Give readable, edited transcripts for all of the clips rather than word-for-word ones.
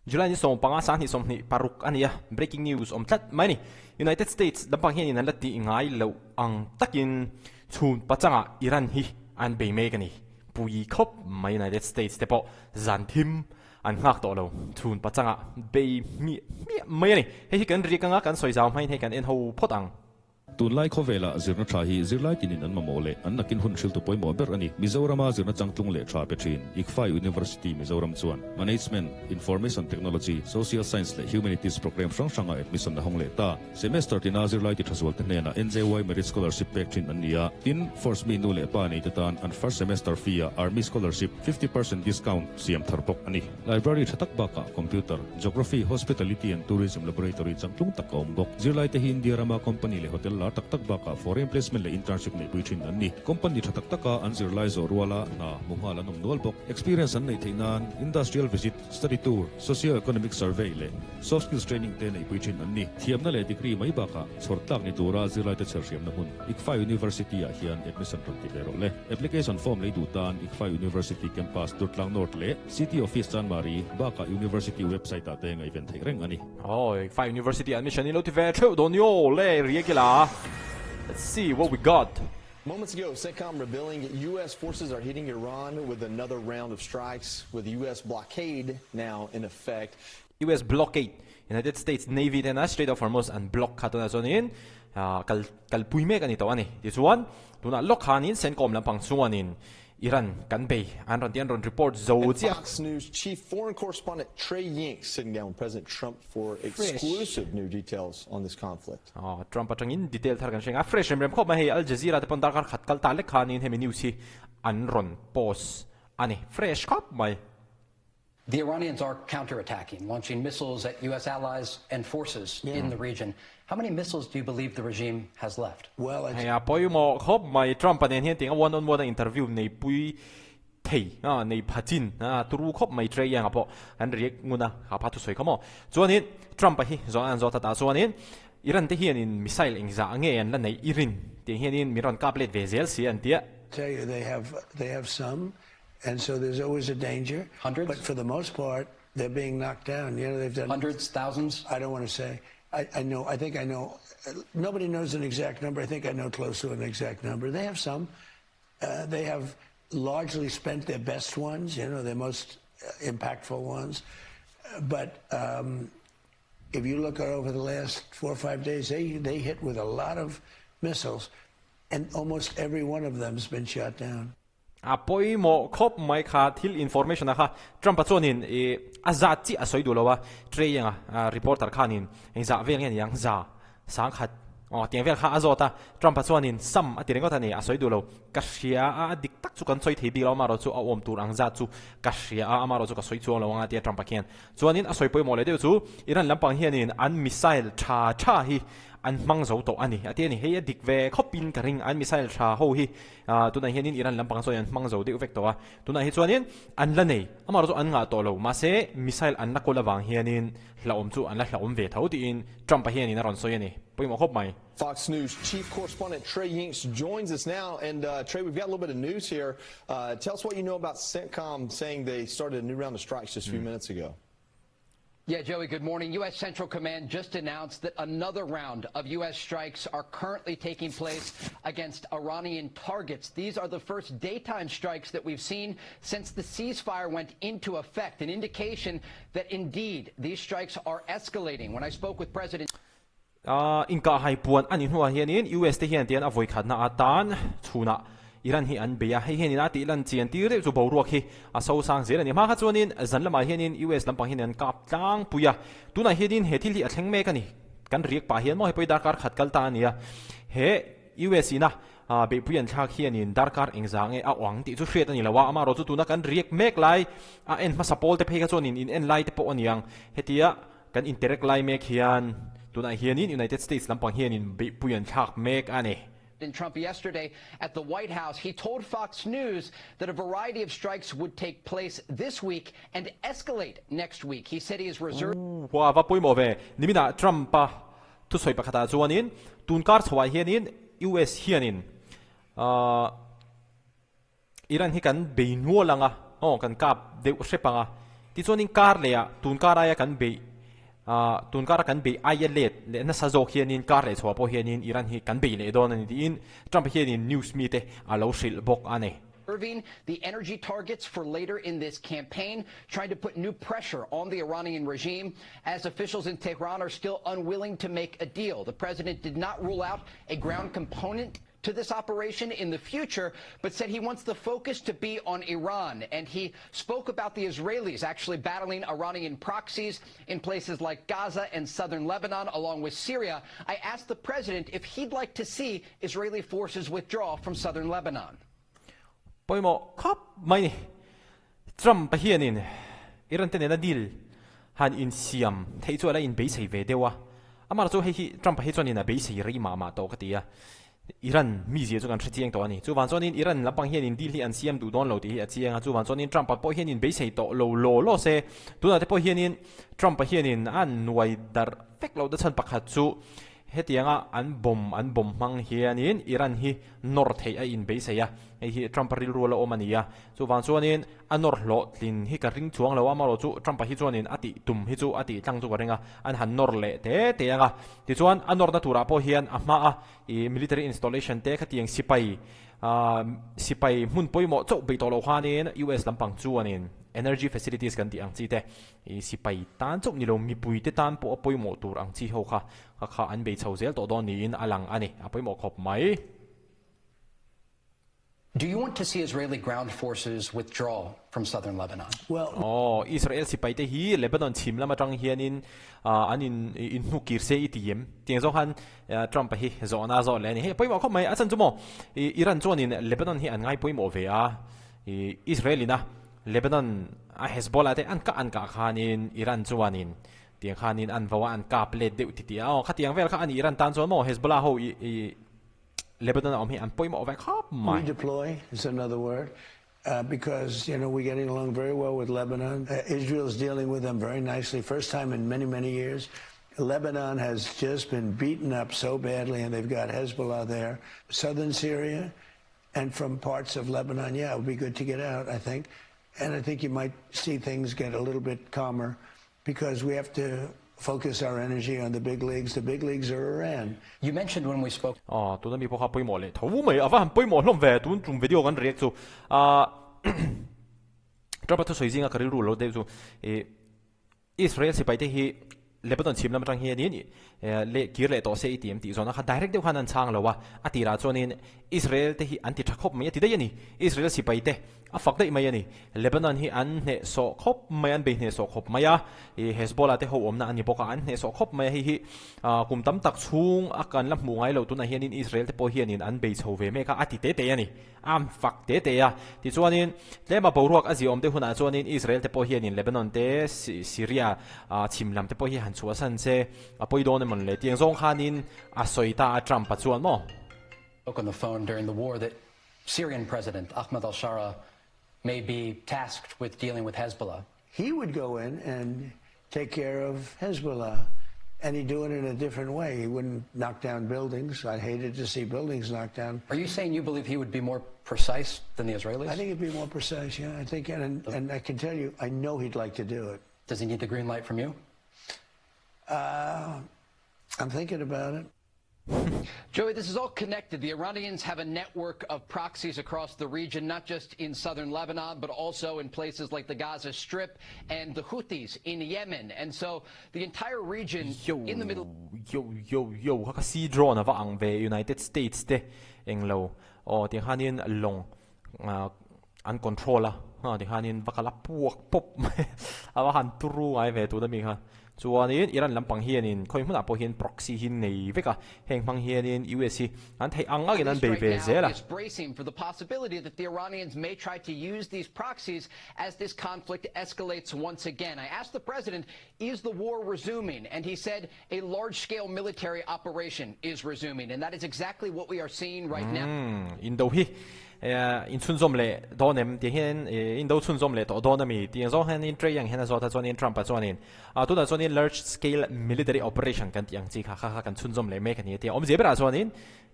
July ni som panga san hi som ni paruk ania breaking news tat mai ni United States lampang hian in lati ngai lo ang takin chun pachanga Iran hi an be me kani pui khop mai United States te po zan thim an ngak to lo chun pachanga be mi mai ni he kan ri kanga kan soi jaw mai he kan en ho photang tun lai khovela zirna tha hi zirlai tinin an mamole an nakin hun shil tu poimo ber ani Mizoram zirna changtlung le tha petrin ikfai University Mizoram chuan management information technology social science le humanities program frangshanga admission na hongle ta semester tina zirlai ti thaswal te na NJY merit scholarship petrin ania tin force me no le pa nei tan an first semester fee army scholarship 50% discount siam tharpok ani library thatak baka computer geography hospitality and tourism laboratory changtlung takom bok zirlai te hindia rama company le hotel tak tak baka foreign placement le internship nei puichin anni company thatak taka anzir lai zorwala na muhala nom nolbok experience an nei theinan industrial visit study tour socio economic survey le soft skills training te nei puichin anni thiamna le degree mai baka sortlak ni tura zirlai te chersiam na hun ikfa university a hian admission ronti vero le application form le dutan ikfa university campus turtlang north le city office chanmari baka university website ate ngai ven theireng ani ikfa university admission ni lo ti ve theu donyo le riekila. Let's see what we got. Moments ago, CENTCOM revealing U.S. forces are hitting Iran with another round of strikes, with the U.S. blockade now in effect. U.S. blockade. United States Navy then Strait of Hormuz and block katuna zonin. Kalpuime kanito ani. This one, do not lock hanin CENTCOM lampang suanin. Iran kan bay and report zozia. Fox News chief foreign correspondent Trey Yingst sitting down with President Trump for exclusive new details on this conflict. Trump atangin detail tharkan shenga fresh remrem kho ma he Al Jazeera te pondar kar khatkal ta lekhanin hemi news hi anron post ani fresh khop mai. The Iranians are counterattacking, launching missiles at U.S. allies and forces in the region. How many missiles do you believe the regime has left? Well, poi mo khop mai Trump anen hian ting one on one interview nei pui thei nei phachin turu khop mai tre yang apo an riek nguna ha phathu soi khamo chuanin Trump hi zo an zo ta chuanin Iran te hian in missile engza ange an la nei Irin te hian in miron kaplet vezel si an tia tell you they have some, and so there's always a danger. Hundreds? But for the most part, they're being knocked down. You know, they've done hundreds, thousands. I don't want to say. I know. I think I know. Nobody knows an exact number. I think I know close to an exact number. They have some. They have largely spent their best ones. You know, their most impactful ones. But if you look at over the last 4 or 5 days, they hit with a lot of missiles, and almost every one of them has been shot down. Poi mo khop mai kha thil information kha Trump chuanin azat chi asoi dulowa treyanga reporter khanin engza vel ngen yang za sang khat tiang vel kha azota Trump chuanin sam atirengo thani asoi dulo kashia dik tak chu kan choi thei di lo maro chu om tur angza chu kashia amaro chu ka soi chu lo anga tia Trump khian chuanin asoi poi mo le de chu Iran lampang hianin an missile tha hi an mangzo to ani atiani he dik ve khopin ka ring an missile tha ho hi tuna hianin Iran lampang so yan mangzo de vek to wa tuna hi chuanin an la nei amaro chu an nga to lo ma se missile an na kola wang hianin hlaom chu an la hlaom ve thau ti in Trump hianin ron so yani poi mo khop mai. Fox News chief correspondent Trey Yingst joins us now, and Trey, we've got a little bit of news here. Tell us what you know about CENTCOM saying they started a new round of strikes just a few minutes ago. Yeah, Joey, good morning. U.S. Central Command just announced that another round of U.S. strikes are currently taking place against Iranian targets. These are the first daytime strikes that we've seen since the ceasefire went into effect, an indication that indeed these strikes are escalating. When I spoke with President inka hai puan anin huwa hianin US te hian tian a vawikhat na atan chuna Iran hi an beya hi hianin ati lan chian ti re chu boruak hi a so sang zel ani ma kha chuanin zanlama hianin US lampang hian kap tlang puya tuna hianin he thil hi a thleng mek ani kan riek pa hian mo he poi dakar khatkal ta ania he US ina be puyan thak hianin darkar engzang e a wang ti chu hriat ani lawa ama ro chu tuna kan riek mek lai a en ma sapol te pheka chuanin in en lai te po aniang hetia kan interact lai mek hian tuna hianin United States lampang hianin be puyan thak mek ani. Trump yesterday at the White House, he told Fox News that a variety of strikes would take place this week and escalate next week. He said he is reserved. Wa va poi mo ve nimina Trump pa tu soi pakata chuanin tunkar chhawai hianin US hianin Iran hi kan be nualanga kan kap de sepanga ti chuan in kar le a tun kar aya kan be tun kar kan be ai let le na sa zo hian in kar le chwa po hian in Iran hi kan be le don ani ti in Trump hian in news meet te a lo hril bok ane the energy targets for later in this campaign, trying to put new pressure on the Iranian regime as officials in Tehran are still unwilling to make a deal. The president did not rule out a ground component to this operation in the future, but said he wants the focus to be on Iran. And he spoke about the Israelis actually battling Iranian proxies in places like Gaza and southern Lebanon, along with Syria. I asked the president if he'd like to see Israeli forces withdraw from southern Lebanon. Poimo khop mai ni Trump pa hian in Iran ten na deal han in siam thei chu la in be sei ve dewa amar chu hei Trump hi chuan in a be sei ri ma to ka tia Iran mi je chu kan thriang to ani chu wan chuan in Iran lapang hian in deal hi an siam du don lo ti a chianga chu wan chuan in Trump po hian in be sei to lo se tu na te po hian in Trump pa hian in an nuai dar fek lo da chan pakhat chu hetianga an bom mang hian in Iran hi north hei a in be sei ya hi Trump ril ru la omania chu wan chuan in anor lo tlin hi ka ring chuang lo amaro chu Trump hi chuan in ati tum hi chu ati tlang chu ka ringa an han nor le te anga ti chuan anor na tura po hian a ma a military installation te kha tiang sipai mun poimo chau be to lo khanin US lampang chuanin energy facilities kan ti ang chi te sipai tan chau ni lo mi pui te tan po poimo tur ang chi ho kha an be chau zel to don ni in alang ani apoimo khop mai. Do you want to see Israeli ground forces withdraw from southern Lebanon? Well, Israel sipai te hi Lebanon chim lama tang hian in anin in hukir se itiem tiang zo han Trump hi zona zo le ni he poimo khop mai achan chumo Iran chuan in Lebanon hi an ngai poimo ve a Israelina Lebanon a Hezbollah te an ka khanin Iran chuanin tiang khanin an vawa an ka ple de ti a khatiang vel kha an Iran tan chuan mo Hezbollah ho Lebanon am poimo ve khop mai redeploy is another word. Because, we're getting along very well with Lebanon. Israel's dealing with them very nicely. First time in many, many years. Lebanon has just been beaten up so badly, and they've got Hezbollah there. Southern Syria and from parts of Lebanon, it would be good to get out, I think. And I think you might see things get a little bit calmer because we have to focus our energy on the big leagues. The big leagues are Iran. You mentioned when we spoke. Tu na mi po kha poimo le tho mai ava han poimo hlom ve tun tum video kan react chu Trump to soizinga kari ru lo de chu Israel sipai te hi Lebanon chim lam tang hi ni le kir le to se ATM ti zona kha direct de khan an chang lo wa atira chonin Israel te hi anti thakop mai ti de ni Israel sipai te a fak dai mai ani Lebanon hi an ne so khop mai an be ne so khop maya Hezbollah te ho omna ani boka an ne so khop mai hi kum tam tak chung akan lam mungai lo tu na hian in Israel te po hian in an be chho ve me ka ati te ani am fak te ya ti chuanin lema boruak azi om te huna chuanin Israel te po hian in Lebanon te Syria chimlam te po hi han chuasan se apoi don mon le tiang zong khanin a soita a Trump pa chuan mo spoke on the phone during the war that Syrian President Ahmad al-Shara may be tasked with dealing with Hezbollah. He would go in and take care of Hezbollah, and he'd do it in a different way. He wouldn't knock down buildings. I hated to see buildings knocked down. Are you saying you believe he would be more precise than the Israelis? I think he'd be more precise, I think, and I can tell you, I know he'd like to do it. Does he need the green light from you? I'm thinking about it. Joey, this is all connected. The Iranians have a network of proxies across the region, not just in southern Lebanon, but also in places like the Gaza Strip and the Houthis in Yemen. And so the entire region in the middle... Haka sea drone ava ang ve United States te englo. Ti hanin long an controller. Ti hanin vakala puak pop. Ava han turu ai ve tu da mi ha. Chuanin Iran lampang hianin khoi hmuna po hian proxy hin nei veka hengpang hianin US an thei anga gen an be ve zela is bracing for the possibility that the Iranians may try to use these proxies as this conflict escalates once again. I asked the president, is the war resuming? And he said a large-scale military operation is resuming, and that is exactly what we are seeing right now. Indo hi in chunzom le donem ti hian Indo chunzom le to donami ti zo han in treyang hen zo ta chon in Trump chon in tu da chon in large scale military operation kan tiang chi kha kan chunzom le me kan ti om je bra chon in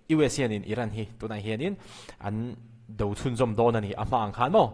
US hian in Iran hi tu na hian in an đầu chun zom don ani amang khan mo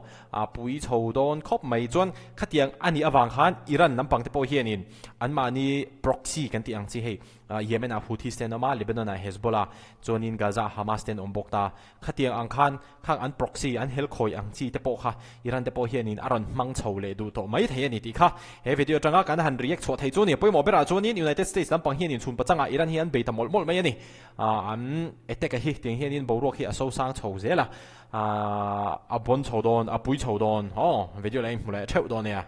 pui chho don khop mai chuan khatiang ani awang khan Iran lampang te po hianin anma ni proxy kan ti ang chi hei Yemen a Houthi sten ama Lebanon a Hezbollah chuanin Gaza Hamas ten ombok ta khatiang ang khan khang an proxy an hel khoi ang chi te po kha Iran te po hianin aron mang chho le du to mai thei ani ti kha he video tanga kan han react chho thei chu ni poimo bera chuanin United States lampang hianin chun pachanga Iran hian beita mol mol mai ani an attack a hi ting hianin borok hi a so sang chho zela a bon chho don a pui chho don video lai mule theu don ya